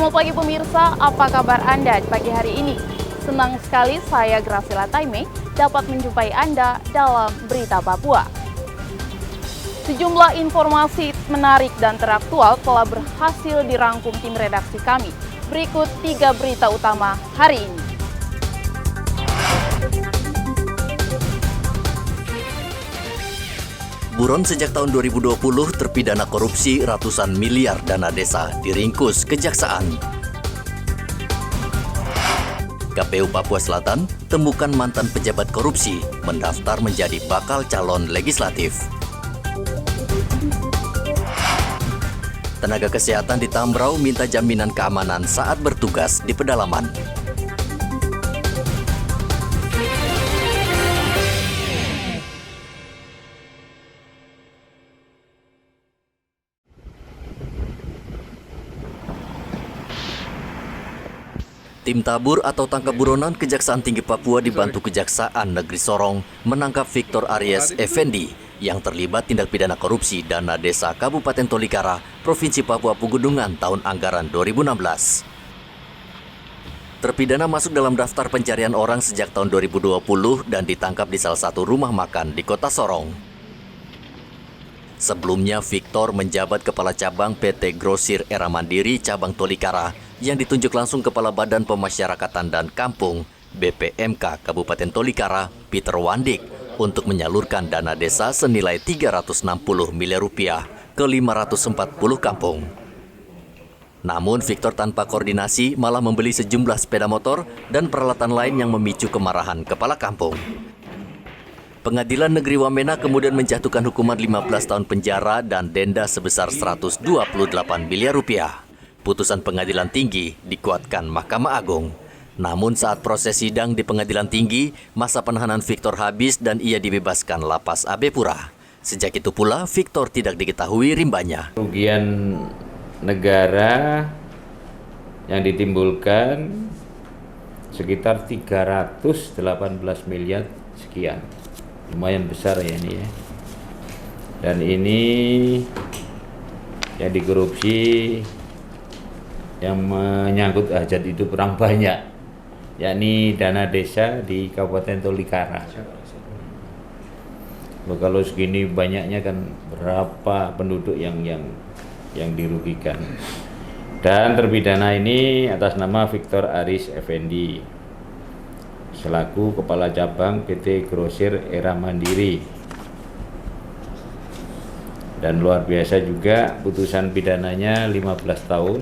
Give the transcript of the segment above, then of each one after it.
Selamat pagi pemirsa, apa kabar Anda di pagi hari ini? Senang sekali saya Graciela Taime dapat menjumpai Anda dalam Berita Papua. Sejumlah informasi menarik dan teraktual telah berhasil dirangkum tim redaksi kami. Berikut 3 berita utama hari ini. Buron sejak tahun 2020 terpidana korupsi ratusan miliar dana desa diringkus kejaksaan. KPU Papua Selatan temukan mantan pejabat korupsi mendaftar menjadi bakal calon legislatif. Tenaga kesehatan di Tambrau minta jaminan keamanan saat bertugas di pedalaman. Tim tabur atau tangkap buronan Kejaksaan Tinggi Papua dibantu Kejaksaan Negeri Sorong menangkap Victor Aries Effendi yang terlibat tindak pidana korupsi dana desa Kabupaten Tolikara, Provinsi Papua Pegunungan tahun anggaran 2016. Terpidana masuk dalam daftar pencarian orang sejak tahun 2020 dan ditangkap di salah satu rumah makan di Kota Sorong. Sebelumnya, Victor menjabat Kepala Cabang PT Grosir Era Mandiri Cabang Tolikara yang ditunjuk langsung Kepala Badan Pemasyarakatan dan Kampung BPMK Kabupaten Tolikara, Peter Wandik, untuk menyalurkan dana desa senilai 360 miliar rupiah ke 540 kampung. Namun, Victor tanpa koordinasi malah membeli sejumlah sepeda motor dan peralatan lain yang memicu kemarahan kepala kampung. Pengadilan Negeri Wamena kemudian menjatuhkan hukuman 15 tahun penjara dan denda sebesar 128 miliar rupiah. Putusan Pengadilan Tinggi dikuatkan Mahkamah Agung. Namun saat proses sidang di Pengadilan Tinggi, masa penahanan Victor habis dan ia dibebaskan Lapas AB Pura. Sejak itu pula, Victor tidak diketahui rimbanya. Kerugian negara yang ditimbulkan sekitar 318 miliar sekian. Lumayan besar ya ini ya. Dan ini yang dikorupsi yang menyangkut hajat hidup orang banyak, yakni dana desa di Kabupaten Tolikara. Kalau segini banyaknya kan berapa penduduk yang dirugikan. Dan terpidana ini atas nama Victor Aries Effendi selaku Kepala Cabang PT Grosir Era Mandiri. Dan luar biasa juga putusan pidananya 15 tahun.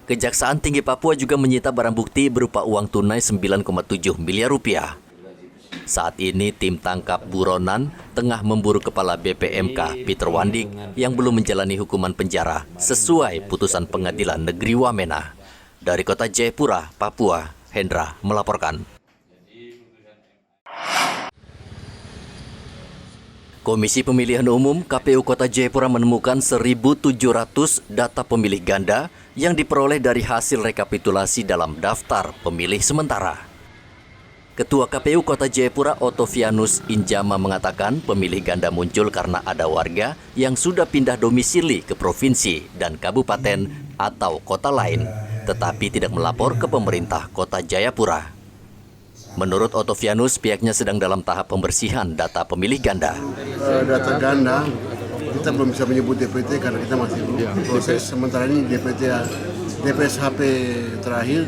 Kejaksaan Tinggi Papua juga menyita barang bukti berupa uang tunai 9,7 miliar rupiah. Saat ini tim tangkap buronan tengah memburu Kepala BPMK Peter Wandik yang belum menjalani hukuman penjara sesuai putusan Pengadilan Negeri Wamena. Dari Kota Jayapura, Papua, Hendra melaporkan. Komisi Pemilihan Umum KPU Kota Jayapura menemukan 1.700 data pemilih ganda yang diperoleh dari hasil rekapitulasi dalam daftar pemilih sementara. Ketua KPU Kota Jayapura Otovianus Injama mengatakan pemilih ganda muncul karena ada warga yang sudah pindah domisili ke provinsi dan kabupaten atau kota lain, tetapi tidak melapor ke pemerintah Kota Jayapura. Menurut Otovianus, pihaknya sedang dalam tahap pembersihan data pemilih ganda. Data ganda, kita belum bisa menyebut DPT karena kita masih proses. Sementara ini DPS HP terakhir,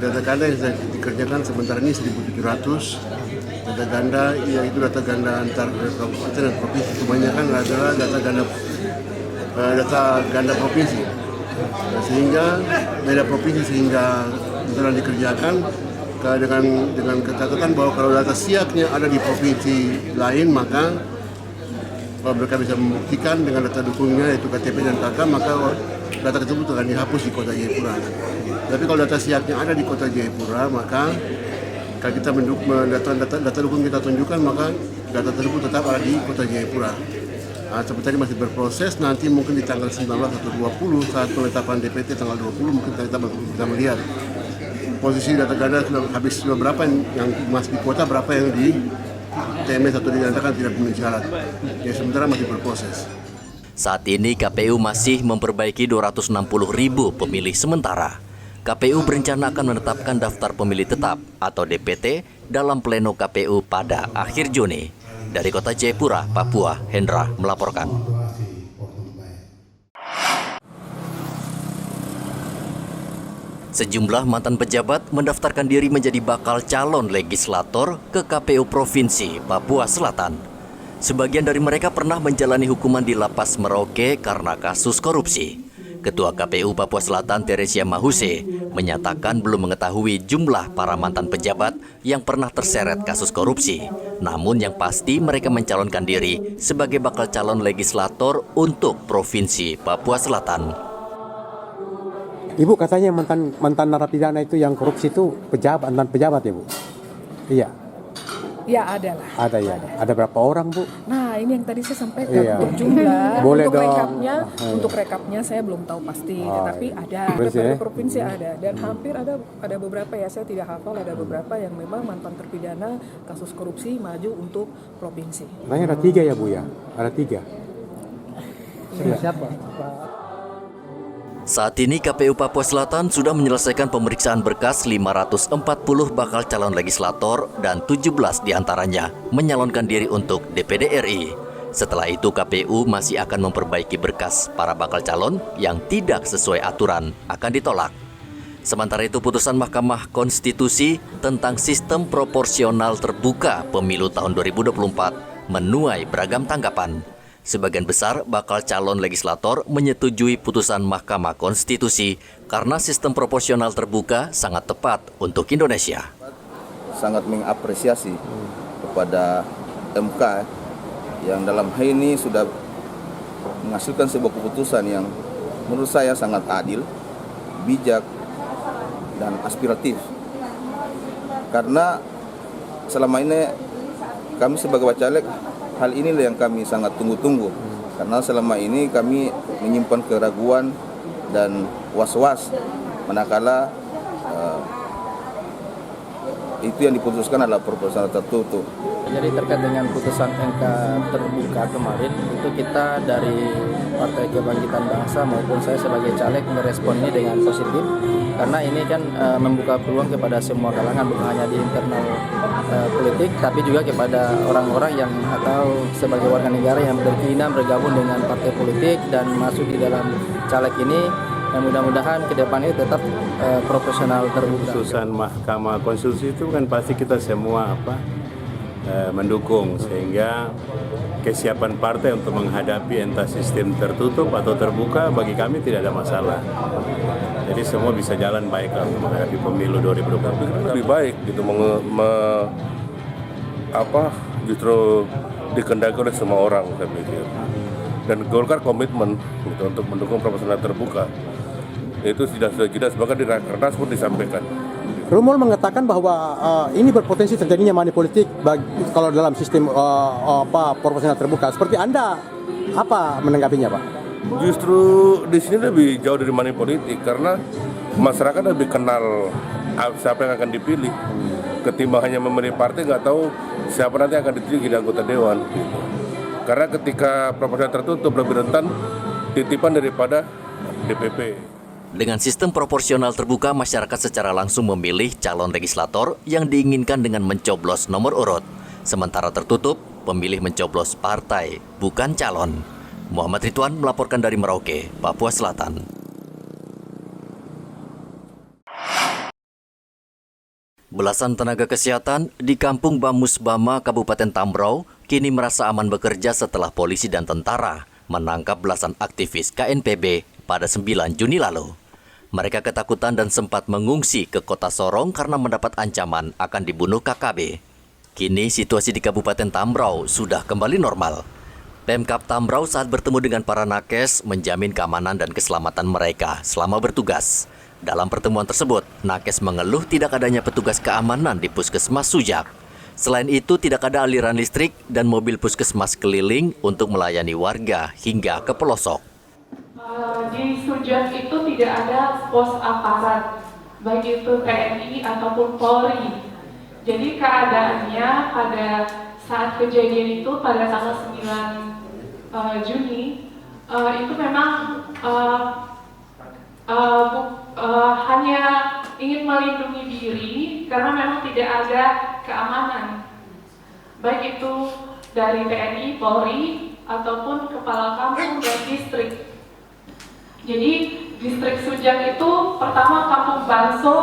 data ganda yang sedang dikerjakan sementara ini 1.700. Data ganda, yaitu data ganda antar kabupaten dan provinsi. Kebanyakan adalah data ganda provinsi. Sehingga beda provinsi sehingga sedang dikerjakan dengan catatan bahwa kalau data siapnya ada di provinsi lain, maka kalau mereka bisa membuktikan dengan data dukungnya yaitu KTP dan KK, maka data tersebut akan dihapus di Kota Jayapura. Tapi kalau data siapnya ada di Kota Jayapura, maka kalau kita data dukung kita tunjukkan, maka data tersebut tetap ada di Kota Jayapura. Seperti ini masih berproses, nanti mungkin di tanggal 19 atau 20 saat penetapan DPT tanggal 20 mungkin kita bisa melihat posisi data ganda sudah berapa yang masih di kota, berapa yang di TMS atau dinyatakan tidak memenuhi syarat. Ya sementara masih berproses. Saat ini KPU masih memperbaiki 260.000 pemilih sementara. KPU berencana akan menetapkan daftar pemilih tetap atau DPT dalam pleno KPU pada akhir Juni. Dari Kota Jayapura, Papua, Hendra melaporkan. Sejumlah mantan pejabat mendaftarkan diri menjadi bakal calon legislator ke KPU Provinsi Papua Selatan. Sebagian dari mereka pernah menjalani hukuman di Lapas Merauke karena kasus korupsi. Ketua KPU Papua Selatan Teresia Mahuse menyatakan belum mengetahui jumlah para mantan pejabat yang pernah terseret kasus korupsi. Namun yang pasti mereka mencalonkan diri sebagai bakal calon legislator untuk Provinsi Papua Selatan. Ibu katanya mantan narapidana itu yang korupsi itu mantan pejabat ya Bu? Iya. Ya ada lah. Ada ya. Ada berapa orang Bu? Nah ini yang tadi saya sampaikan Iya. untuk jumlah, Boleh untuk dong. untuk rekapnya saya belum tahu pasti, tetapi ada. Provinsi, Beberapa provinsi ada dan hampir ada beberapa ya saya tidak hafal, ada beberapa yang memang mantan terpidana kasus korupsi maju untuk provinsi. Katanya ada 3 ya Bu ya? Ada 3. Siapa? Saat ini KPU Papua Selatan sudah menyelesaikan pemeriksaan berkas 540 bakal calon legislator dan 17 diantaranya menyalonkan diri untuk DPD RI. Setelah itu KPU masih akan memperbaiki berkas para bakal calon yang tidak sesuai aturan akan ditolak. Sementara itu putusan Mahkamah Konstitusi tentang sistem proporsional terbuka pemilu tahun 2024 menuai beragam tanggapan. Sebagian besar bakal calon legislator menyetujui putusan Mahkamah Konstitusi karena sistem proporsional terbuka sangat tepat untuk Indonesia. Sangat mengapresiasi kepada MK yang dalam hal ini sudah menghasilkan sebuah keputusan yang menurut saya sangat adil, bijak, dan aspiratif. Karena selama ini kami sebagai bacalek, hal inilah yang kami sangat tunggu-tunggu. Karena selama ini kami menyimpan keraguan dan was-was manakala itu yang diputuskan adalah proporsional tertutup. Jadi terkait dengan putusan MK terbuka kemarin, itu kita dari Partai Kebangkitan Bangsa maupun saya sebagai caleg merespon ini dengan positif, karena ini kan membuka peluang kepada semua kalangan, bukan hanya di internal politik, tapi juga kepada orang-orang yang atau sebagai warga negara yang berkeinginan bergabung dengan partai politik dan masuk di dalam caleg ini. Mudah-mudahan ke depan ini tetap proporsional terbuka. Putusan Mahkamah Konstitusi itu kan pasti kita semua mendukung, sehingga kesiapan partai untuk menghadapi entah sistem tertutup atau terbuka bagi kami tidak ada masalah. Jadi semua bisa jalan baik untuk menghadapi pemilu 2024. Lebih baik gitu justru dikendaki oleh semua orang, saya pikir. Dan Golkar komitmen gitu, untuk mendukung proporsional terbuka. Itu sudah bahkan di Rakernas pun disampaikan. Rumor mengatakan bahwa ini berpotensi terjadinya money politik kalau dalam sistem proporsional terbuka. Seperti Anda apa menanggapinya, Pak? Justru di sini lebih jauh dari money politik karena masyarakat lebih kenal siapa yang akan dipilih. Ketimbang hanya memilih partai, nggak tahu siapa nanti akan dipilih jadi anggota dewan. Gitu. Karena ketika proporsional tertutup lebih rentan titipan daripada DPP. Dengan sistem proporsional terbuka, masyarakat secara langsung memilih calon legislator yang diinginkan dengan mencoblos nomor urut. Sementara tertutup, pemilih mencoblos partai, bukan calon. Muhammad Ridwan melaporkan dari Merauke, Papua Selatan. Belasan tenaga kesehatan di Kampung Bamus Bama, Kabupaten Tambrau, kini merasa aman bekerja setelah polisi dan tentara menangkap belasan aktivis KNPB pada 9 Juni lalu. Mereka ketakutan dan sempat mengungsi ke kota Sorong karena mendapat ancaman akan dibunuh KKB. Kini situasi di Kabupaten Tambrau sudah kembali normal. Pemkab Tambrau saat bertemu dengan para nakes menjamin keamanan dan keselamatan mereka selama bertugas. Dalam pertemuan tersebut, nakes mengeluh tidak adanya petugas keamanan di Puskesmas Sujak. Selain itu, tidak ada aliran listrik dan mobil puskesmas keliling untuk melayani warga hingga ke pelosok. Di Sujak itu tidak ada pos aparat, baik itu TNI ataupun Polri. Jadi keadaannya pada saat kejadian itu pada tanggal 9 Juni itu memang hanya ingin melindungi diri karena memang tidak ada keamanan, baik itu dari TNI, Polri, ataupun kepala kampung dan distrik. Jadi distrik Sujak itu pertama kampung Banso,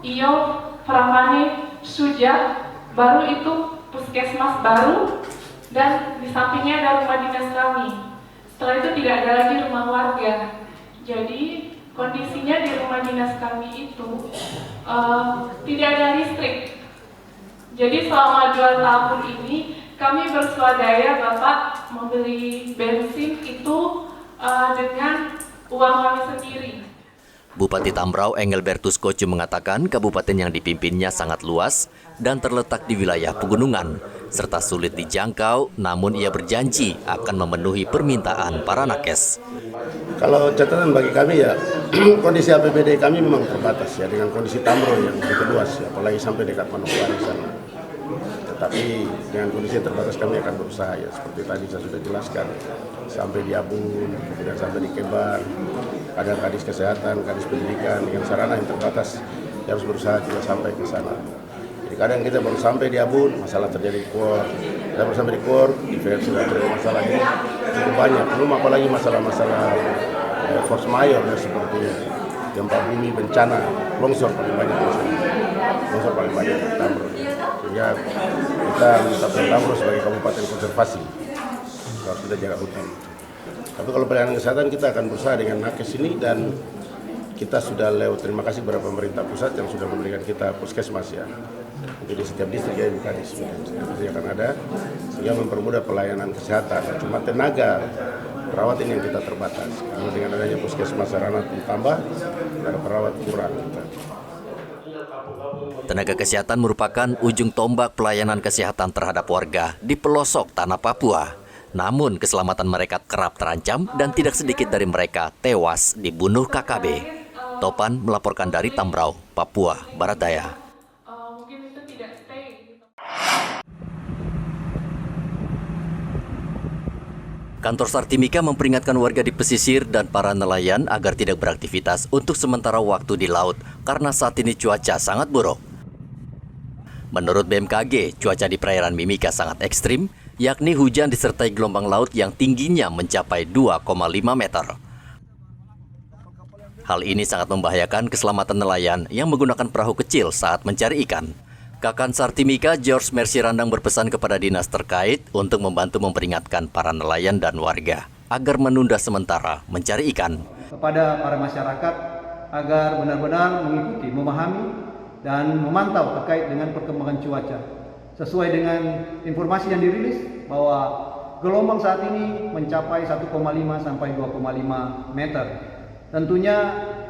Iyo, Pramane, Sujak, baru itu puskesmas baru, dan di sampingnya ada rumah dinas kami. Setelah itu tidak ada lagi rumah warga. Jadi kondisinya di rumah dinas kami itu tidak ada listrik. Jadi selama 2 tahun ini kami bersuadaya Bapak membeli bensin itu dengan uang kami sendiri. Bupati Tambrau Engelbertus Kocu mengatakan kabupaten yang dipimpinnya sangat luas dan terletak di wilayah pegunungan, serta sulit dijangkau, namun ia berjanji akan memenuhi permintaan para nakes. Kalau catatan bagi kami ya, kondisi APBD kami memang terbatas ya dengan kondisi Tambrau yang begitu luas ya, apalagi sampai dekat Manokwari sana. Tetapi dengan kondisi yang terbatas kami akan berusaha ya, seperti tadi saya sudah jelaskan, sampai di Abun, kemudian sampai di Kebar, ada kadis kesehatan, kadis pendidikan, dengan sarana yang terbatas, ya harus berusaha juga sampai ke sana. Jadi kadang kita baru sampai di Abun, masalah terjadi di KOR, kita baru sampai di KOR, di VR sudah terjadi masalah ini cukup banyak, belum apalagi masalah-masalah force majeure ya, seperti gempa bumi, bencana, longsor paling banyak di sini. Longsor paling banyak di Tambrau. Sehingga kita menetapkan Tambrau sebagai kabupaten konservasi. Harus kita jaga hutan. Tapi kalau pelayanan kesehatan kita akan berusaha dengan nakes ini, dan kita sudah lewat, terima kasih kepada pemerintah pusat yang sudah memberikan kita puskesmas ya. Jadi setiap distrik ya kadis akan ada, sehingga mempermudah pelayanan kesehatan. Cuma tenaga perawat ini yang kita terbatas, karena dengan adanya puskesmas sarana tambah, ada perawat kurang. Tenaga kesehatan merupakan ujung tombak pelayanan kesehatan terhadap warga di pelosok tanah Papua. Namun keselamatan mereka kerap terancam dan tidak sedikit dari mereka tewas dibunuh KKB. Topan melaporkan dari Tambrau, Papua Barat Daya. Kantor Sartimika memperingatkan warga di pesisir dan para nelayan agar tidak beraktivitas untuk sementara waktu di laut karena saat ini cuaca sangat buruk. Menurut BMKG, cuaca di perairan Mimika sangat ekstrim, yakni hujan disertai gelombang laut yang tingginya mencapai 2,5 meter. Hal ini sangat membahayakan keselamatan nelayan yang menggunakan perahu kecil saat mencari ikan. Kakan Sartimika, George Mercy Randang berpesan kepada dinas terkait untuk membantu memperingatkan para nelayan dan warga agar menunda sementara mencari ikan. Kepada para masyarakat agar benar-benar mengikuti, memahami, dan memantau terkait dengan perkembangan cuaca. Sesuai dengan informasi yang dirilis bahwa gelombang saat ini mencapai 1,5 sampai 2,5 meter. Tentunya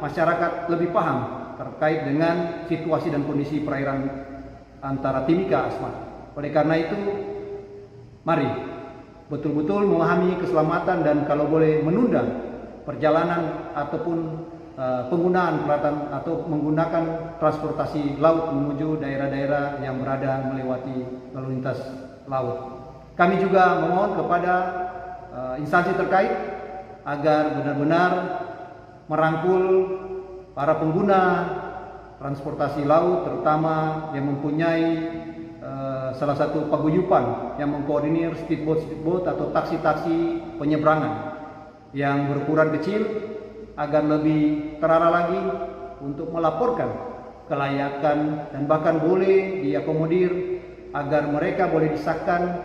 masyarakat lebih paham terkait dengan situasi dan kondisi perairan antara Timika Asmat. Oleh karena itu, mari betul-betul memahami keselamatan dan kalau boleh menunda perjalanan ataupun penggunaan peralatan atau menggunakan transportasi laut menuju daerah-daerah yang berada melewati lalu lintas laut. Kami juga memohon kepada instansi terkait agar benar-benar merangkul para pengguna transportasi laut, terutama yang mempunyai salah satu paguyuban yang mengkoordinir speedboat atau taksi-taksi penyeberangan yang berukuran kecil, agar lebih terarah lagi untuk melaporkan kelayakan dan bahkan boleh diakomodir agar mereka boleh disahkan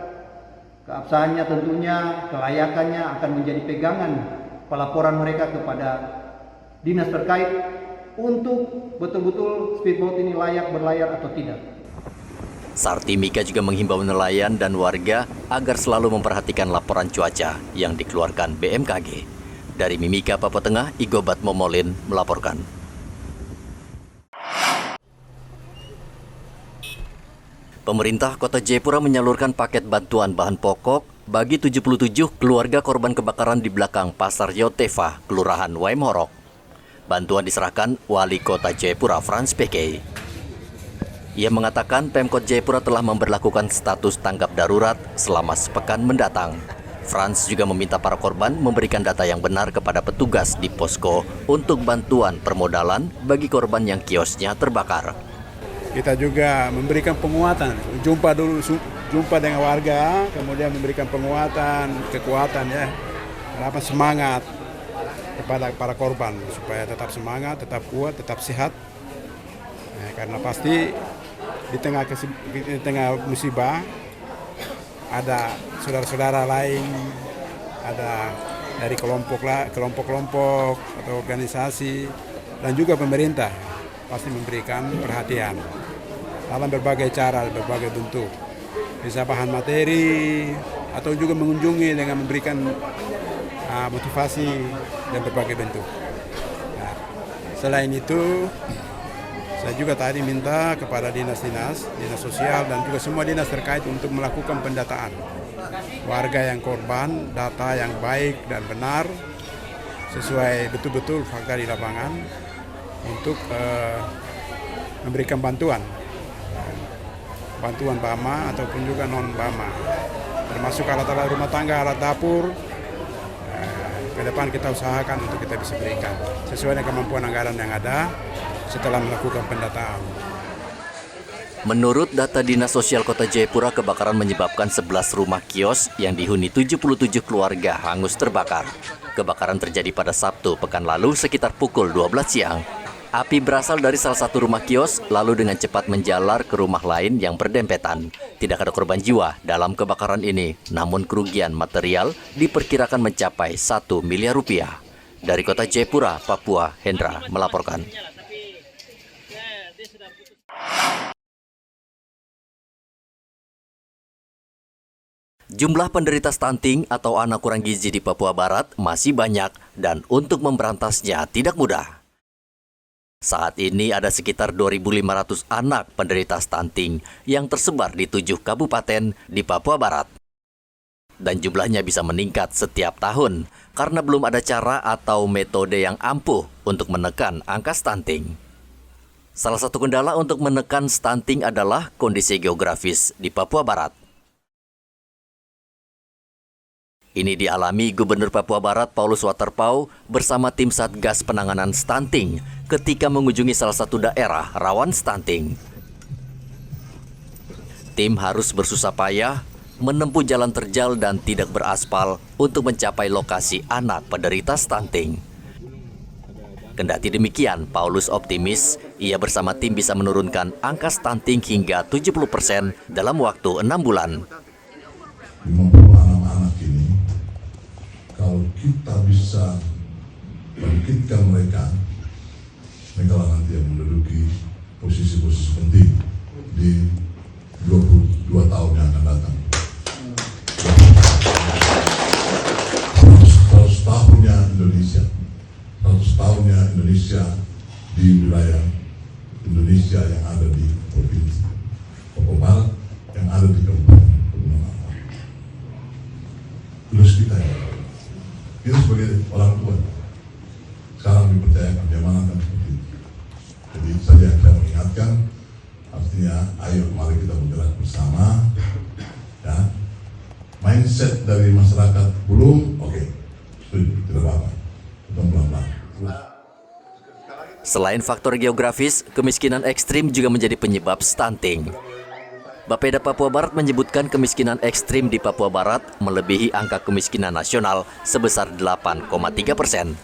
keabsahannya, tentunya kelayakannya akan menjadi pegangan pelaporan mereka kepada dinas terkait untuk betul-betul speedboat ini layak berlayar atau tidak. Sartimika juga menghimbau nelayan dan warga agar selalu memperhatikan laporan cuaca yang dikeluarkan BMKG. Dari Mimika, Papua Tengah, Igobat Momolin melaporkan. Pemerintah Kota Jayapura menyalurkan paket bantuan bahan pokok bagi 77 keluarga korban kebakaran di belakang Pasar Yotefa, Kelurahan Waimhorok. Bantuan diserahkan Wali Kota Jayapura, Frans PK. Ia mengatakan Pemkot Jayapura telah memberlakukan status tanggap darurat selama sepekan mendatang. Frans juga meminta para korban memberikan data yang benar kepada petugas di posko untuk bantuan permodalan bagi korban yang kiosnya terbakar. Kita juga memberikan penguatan, jumpa dengan warga, kemudian memberikan penguatan, kekuatan ya, harapan semangat kepada para korban supaya tetap semangat, tetap kuat, tetap sehat. Nah, karena pasti di tengah musibah ada saudara-saudara lain, ada dari kelompok-kelompok atau organisasi dan juga pemerintah pasti memberikan perhatian dalam berbagai cara, berbagai bentuk. Bisa bahan materi atau juga mengunjungi dengan memberikan motivasi dan berbagai bentuk. Nah, selain itu, saya juga tadi minta kepada dinas sosial dan juga semua dinas terkait untuk melakukan pendataan warga yang korban, data yang baik dan benar sesuai betul-betul fakta di lapangan untuk memberikan bantuan BAMA ataupun juga non BAMA, termasuk alat-alat rumah tangga, alat dapur. Ke depan kita usahakan untuk kita bisa berikan sesuai dengan kemampuan anggaran yang ada setelah melakukan pendataan. Menurut data Dinas Sosial Kota Jayapura, kebakaran menyebabkan 11 rumah kios yang dihuni 77 keluarga hangus terbakar. Kebakaran terjadi pada Sabtu pekan lalu sekitar pukul 12 siang. Api berasal dari salah satu rumah kios lalu dengan cepat menjalar ke rumah lain yang berdempetan. Tidak ada korban jiwa dalam kebakaran ini, namun kerugian material diperkirakan mencapai 1 miliar rupiah. Dari Kota Jayapura, Papua, Hendra melaporkan. Jumlah penderita stunting atau anak kurang gizi di Papua Barat masih banyak dan untuk memberantasnya tidak mudah. Saat ini ada sekitar 2.500 anak penderita stunting yang tersebar di 7 kabupaten di Papua Barat. Dan jumlahnya bisa meningkat setiap tahun karena belum ada cara atau metode yang ampuh untuk menekan angka stunting. Salah satu kendala untuk menekan stunting adalah kondisi geografis di Papua Barat. Ini dialami Gubernur Papua Barat Paulus Waterpauw bersama tim Satgas Penanganan Stunting ketika mengunjungi salah satu daerah rawan stunting. Tim harus bersusah payah menempuh jalan terjal dan tidak beraspal untuk mencapai lokasi anak penderita stunting. Kendati demikian, Paulus optimis ia bersama tim bisa menurunkan angka stunting hingga 70% dalam waktu 6 bulan. Kalau kita bisa bangkitkan mereka lah nanti yang menduduki posisi-posisi penting di 22 tahun yang akan datang. 100 tahunnya Indonesia, 100 tahunnya Indonesia di wilayah Indonesia yang ada di Provinsi Papua Barat, yang ada di Kabupaten Pegunungan Ampel. Terus kita sebagai orang tua sekarang dipercayakan diamanatkan seperti itu. Jadi saja yang saya mengingatkan, artinya ayo mari kita bergerak bersama ya. Mindset dari masyarakat belum oke, setuju, tidak apa-apa, kita pelan-pelan. Selain faktor geografis, kemiskinan ekstrim juga menjadi penyebab stunting. Bapeda Papua Barat menyebutkan kemiskinan ekstrim di Papua Barat melebihi angka kemiskinan nasional sebesar 8,3%.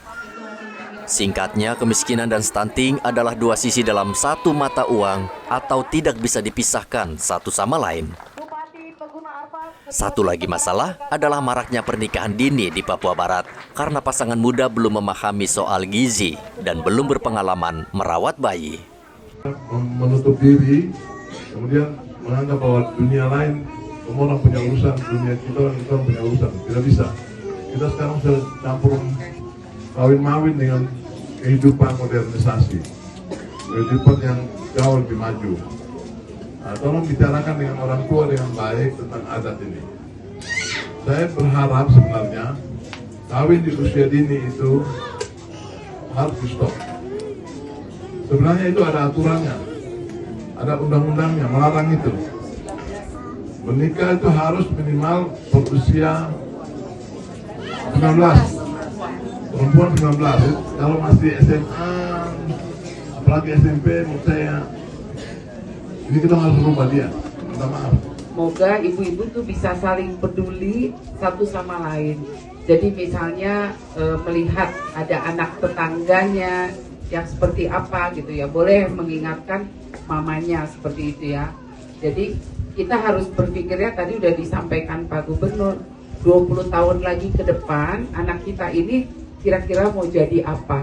Singkatnya, kemiskinan dan stunting adalah dua sisi dalam satu mata uang atau tidak bisa dipisahkan satu sama lain. Satu lagi masalah adalah maraknya pernikahan dini di Papua Barat karena pasangan muda belum memahami soal gizi dan belum berpengalaman merawat bayi. Menutup diri, kemudian menganggap bahwa dunia lain, semua orang punya urusan, dunia kita orang punya urusan. Tidak bisa. Kita sekarang sudah campur kawin-mawin dengan kehidupan modernisasi, kehidupan yang jauh lebih maju. Nah, tolong bicarakan dengan orang tua dengan baik tentang adat ini. Saya berharap sebenarnya kawin di usia dini itu harus di stop. Sebenarnya itu ada aturannya, ada undang-undangnya melarang itu. Menikah itu harus minimal berusia Perempuan 19. Kalau masih SMA, apalagi SMP, menurut saya ini kita harus rubah dia. Minta maaf. Semoga ibu-ibu tuh bisa saling peduli satu sama lain. Jadi misalnya melihat ada anak tetangganya yang seperti apa gitu ya, boleh mengingatkan mamanya seperti itu ya. Jadi kita harus berpikirnya, tadi udah disampaikan Pak Gubernur, 20 tahun lagi ke depan anak kita ini kira-kira mau jadi apa.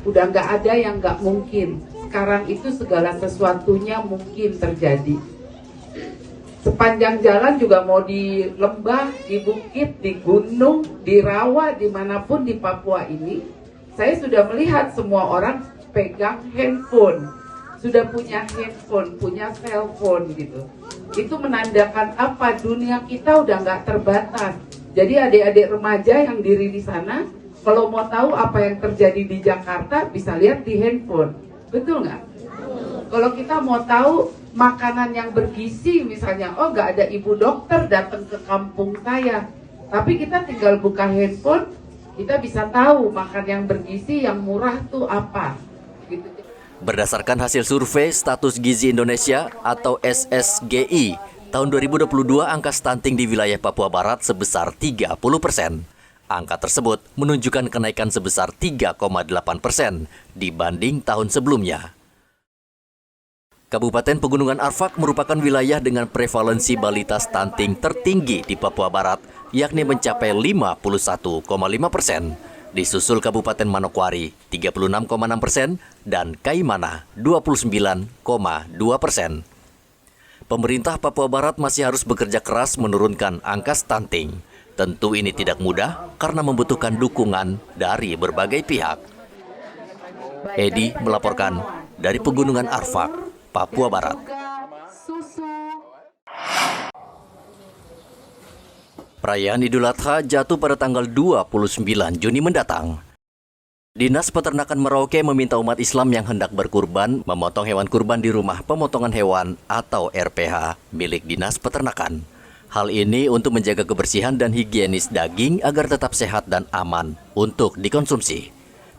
Udah nggak ada yang nggak mungkin. Sekarang itu segala sesuatunya mungkin terjadi. Sepanjang jalan juga mau di lembah, di bukit, di gunung, di rawa, dimanapun di Papua ini, saya sudah melihat semua orang pegang handphone, sudah punya handphone, punya cellphone gitu. Itu menandakan apa? Dunia kita udah nggak terbatas. Jadi adik-adik remaja yang diri di sana, kalau mau tahu apa yang terjadi di Jakarta, bisa lihat di handphone. Betul nggak? Kalau kita mau tahu makanan yang bergizi misalnya, oh nggak ada ibu dokter datang ke kampung saya, tapi kita tinggal buka handphone, kita bisa tahu makan yang bergizi yang murah tuh apa gitu. Berdasarkan hasil survei Status Gizi Indonesia atau SSGI, tahun 2022 angka stunting di wilayah Papua Barat sebesar 30%. Angka tersebut menunjukkan kenaikan sebesar 3,8% dibanding tahun sebelumnya. Kabupaten Pegunungan Arfak merupakan wilayah dengan prevalensi balita stunting tertinggi di Papua Barat, yakni mencapai 51,5%. Disusul Kabupaten Manokwari 36,6% dan Kaimana 29,2%. Pemerintah Papua Barat masih harus bekerja keras menurunkan angka stunting. Tentu ini tidak mudah karena membutuhkan dukungan dari berbagai pihak. Edi melaporkan dari Pegunungan Arfak, Papua Barat. Perayaan Idul Adha jatuh pada tanggal 29 Juni mendatang. Dinas Peternakan Merauke meminta umat Islam yang hendak berkurban memotong hewan kurban di rumah pemotongan hewan atau RPH milik Dinas Peternakan. Hal ini untuk menjaga kebersihan dan higienis daging agar tetap sehat dan aman untuk dikonsumsi.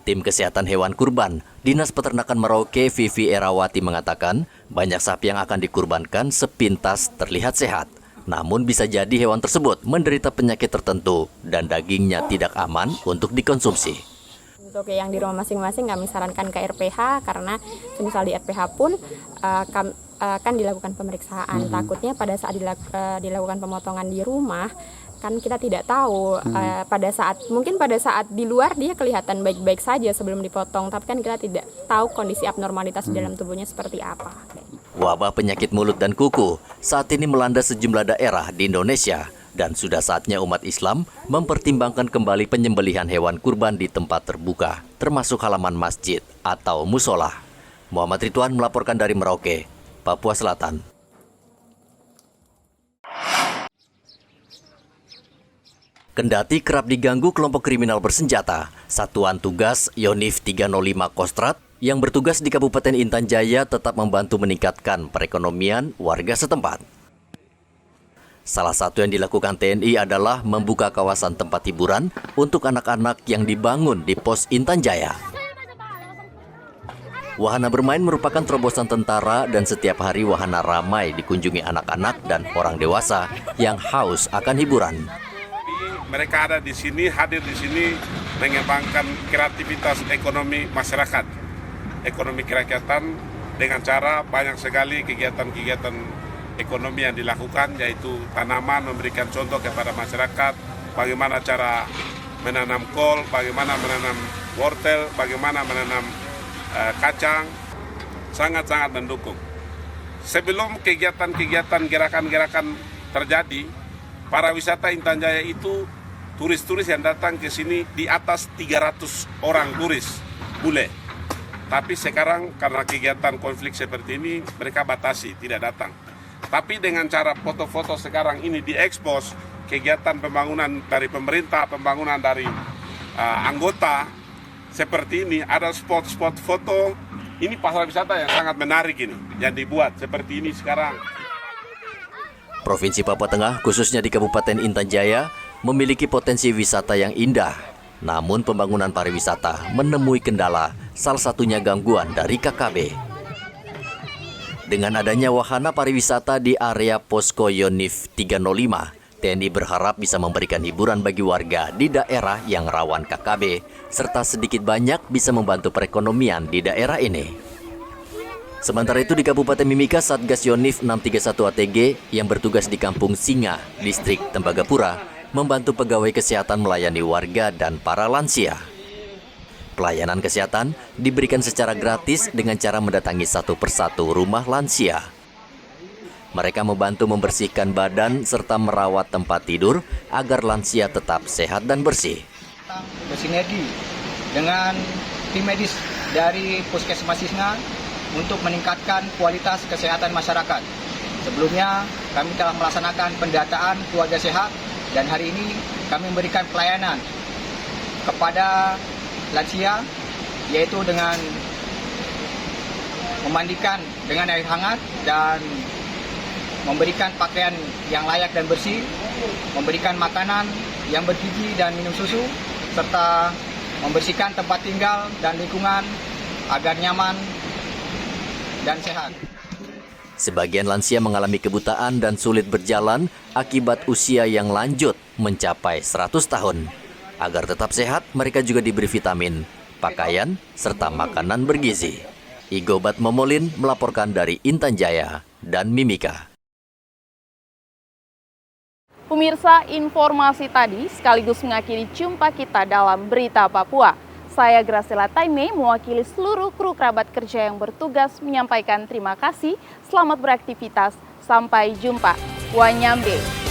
Tim Kesehatan Hewan Kurban Dinas Peternakan Merauke Vivi Erawati mengatakan banyak sapi yang akan dikurbankan sepintas terlihat sehat. Namun bisa jadi hewan tersebut menderita penyakit tertentu dan dagingnya tidak aman untuk dikonsumsi. Untuk yang di rumah masing-masing kami sarankan ke RPH karena semisal di RPH pun akan dilakukan pemeriksaan. Takutnya pada saat dilakukan pemotongan di rumah kan kita tidak tahu mungkin pada saat di luar dia kelihatan baik-baik saja sebelum dipotong, tapi kan kita tidak tahu kondisi abnormalitas di dalam tubuhnya seperti apa. Wabah penyakit mulut dan kuku saat ini melanda sejumlah daerah di Indonesia dan sudah saatnya umat Islam mempertimbangkan kembali penyembelihan hewan kurban di tempat terbuka, termasuk halaman masjid atau musola. Muhammad Ridwan melaporkan dari Merauke, Papua Selatan. Kendati kerap diganggu kelompok kriminal bersenjata, Satuan Tugas Yonif 305 Kostrat yang bertugas di Kabupaten Intan Jaya tetap membantu meningkatkan perekonomian warga setempat. Salah satu yang dilakukan TNI adalah membuka kawasan tempat hiburan untuk anak-anak yang dibangun di pos Intan Jaya. Wahana bermain merupakan terobosan tentara dan setiap hari wahana ramai dikunjungi anak-anak dan orang dewasa yang haus akan hiburan. Mereka ada di sini, hadir di sini mengembangkan kreativitas ekonomi masyarakat, ekonomi kerakyatan dengan cara banyak sekali kegiatan-kegiatan ekonomi yang dilakukan, yaitu tanaman, memberikan contoh kepada masyarakat, bagaimana cara menanam kol, bagaimana menanam wortel, bagaimana menanam kacang, sangat-sangat mendukung. Sebelum kegiatan-kegiatan gerakan-gerakan terjadi, para wisata Intan Jaya itu turis-turis yang datang ke sini di atas 300 orang turis bule. Tapi sekarang karena kegiatan konflik seperti ini mereka batasi, tidak datang. Tapi dengan cara foto-foto sekarang ini diekspos kegiatan pembangunan dari pemerintah, pembangunan dari anggota seperti ini, ada spot-spot foto. Ini pasar wisata yang sangat menarik ini yang dibuat seperti ini sekarang. Provinsi Papua Tengah, khususnya di Kabupaten Intan Jaya, memiliki potensi wisata yang indah. Namun pembangunan pariwisata menemui kendala, salah satunya gangguan dari KKB. Dengan adanya wahana pariwisata di area Posko Yonif 305, TNI berharap bisa memberikan hiburan bagi warga di daerah yang rawan KKB, serta sedikit banyak bisa membantu perekonomian di daerah ini. Sementara itu di Kabupaten Mimika, Satgas Yonif 631 ATG yang bertugas di Kampung Singa, Distrik Tembagapura, membantu pegawai kesehatan melayani warga dan para lansia. Pelayanan kesehatan diberikan secara gratis dengan cara mendatangi satu persatu rumah lansia. Mereka membantu membersihkan badan serta merawat tempat tidur agar lansia tetap sehat dan bersih. Bersinergi dengan tim medis dari Puskesmas Singa untuk meningkatkan kualitas kesehatan masyarakat. Sebelumnya kami telah melaksanakan pendataan keluarga sehat dan hari ini kami memberikan pelayanan kepada lansia, yaitu dengan memandikan dengan air hangat dan memberikan pakaian yang layak dan bersih, memberikan makanan yang bergizi dan minum susu, serta membersihkan tempat tinggal dan lingkungan agar nyaman dan sehat. Sebagian lansia mengalami kebutaan dan sulit berjalan akibat usia yang lanjut mencapai 100 tahun. Agar tetap sehat, mereka juga diberi vitamin, pakaian, serta makanan bergizi. Igobat Momolin melaporkan dari Intan Jaya dan Mimika. Pemirsa, informasi tadi sekaligus mengakhiri jumpa kita dalam Berita Papua. Saya Graciela Taime mewakili seluruh kru kerabat kerja yang bertugas menyampaikan terima kasih. Selamat beraktivitas. Sampai jumpa. Wanyambe.